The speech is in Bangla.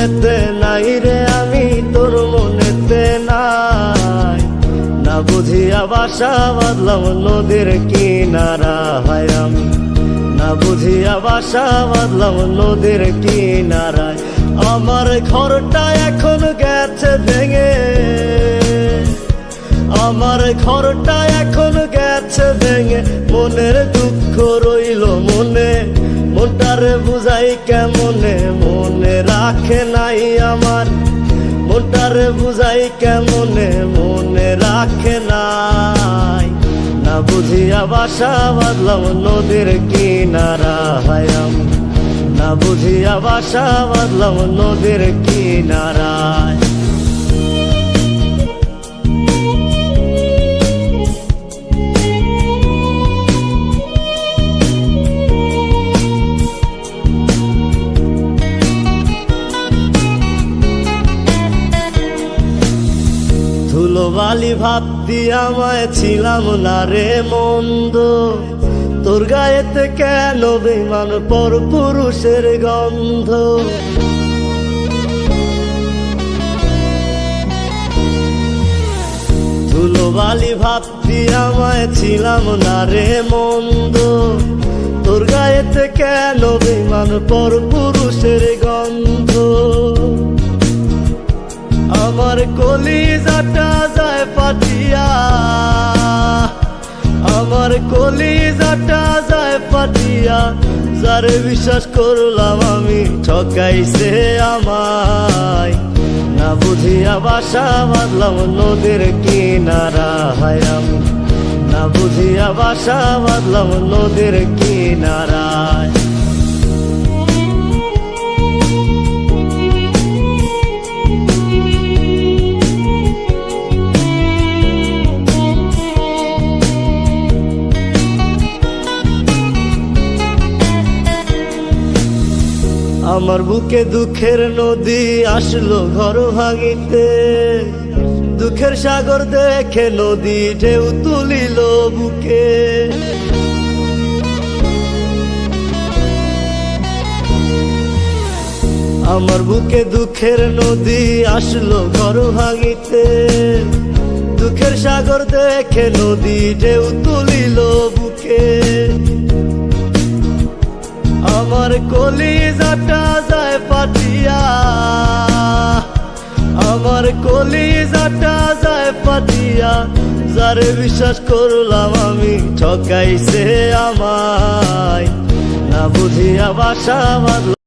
মনেতে নাই রে আমি তোর মনেতে নাই, না বুঝিয়া বাসা বাঁধলাম নদীর কিনারা হায় আমি, না বুঝিয়া বাসা বাঁধলাম নদীর কিনারায়। আমার ঘরটা এখন গেছে ভেঙে, আমার ঘরটা এখন গেছে ভেঙে, মনের দুঃখ রইল মনে, মনটারে বুঝাই কেমনে, মনে রাখে নাই আমার, মনটারে বুঝাই কেমনে, মনে রাখে নাই। না বুঝিয়া বাসা বাঁধলাম নদীর কিনারা হায় আমি, না বুঝিয়া বাসা বাঁধলাম নদীর কিনারায়। ধুলোবালি ভাবতি আমায় ছিলাম না রে মন্দ, তোর গায়েতে কেন বেমান পর পুরুষের গন্ধ। ধুলোবালি ভাবতি আমায় ছিলাম না রে মন্দ, তোর গায়েতে কেন বেমান পর পুরুষের গন্ধ। আমার কলিজাটা যায় ফাটিয়া, আমার কলিজাটা যায় ফাটিয়া, যারে বিশ্বাস করলাম আমি ঠকাইছে আমায়। না বুঝিয়া বাসা বাঁধলাম নদীর কিনারা হায় আমি, না বুঝিয়া বাসা বাঁধলাম নদীর কিনারায়। আমার বুকে দুঃখের নদী আসলো ঘর ভাঙিতে, দুঃখের সাগর দেখে নদী ঢেউ তুলিল বুকে। আমার বুকে দুঃখের নদী আসলো ঘর ভাঙিতে, দুঃখের সাগর দেখে নদী ঢেউ তুলিল বুকে। আমার কলিজাটা যায় ফাটিয়া, আমার কলিজাটা যায় ফাটিয়া, যারে বিশ্বাস করলাম আমি ঠকাইছে আমায়। না বুঝিয়া বাসা বাঁধলাম